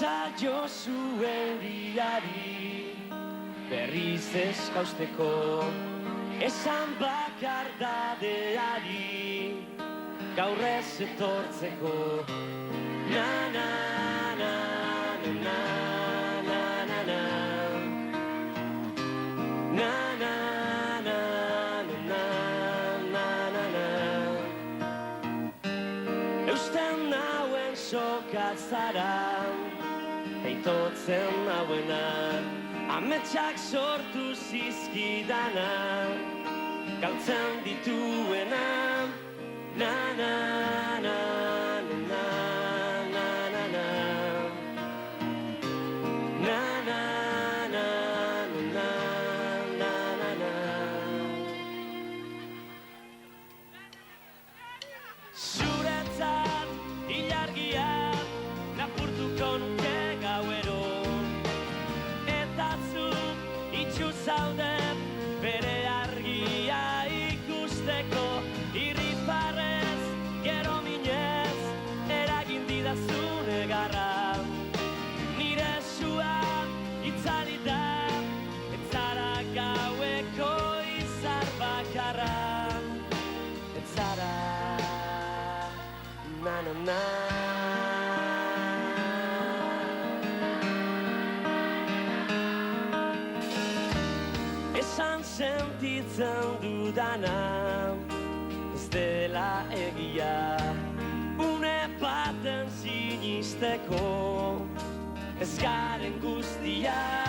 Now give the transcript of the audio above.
zaio zuen diari berriz eskausteko, esan bakardadeari gaur ez etortzeko. Na na na na na na na na na na na na na na na. Eusten nauen sokatzara, eitotzen nauena, ametsak sortu zizkidana, galtzen dituena. Na na na na na na na na na na na na na na na. Zuretzat ilargia lapurtuko nuke gauero, eta zu itxu zaude bere argia ikusteko. Irriparrez, gero minez, eragin didazun egarra. Nire sua itzali da, ez zara gaueko izar bakarra. Ez zara, na na na. Esan sentitzen dudana dela egia, une baten sinisteko, ez garen guztia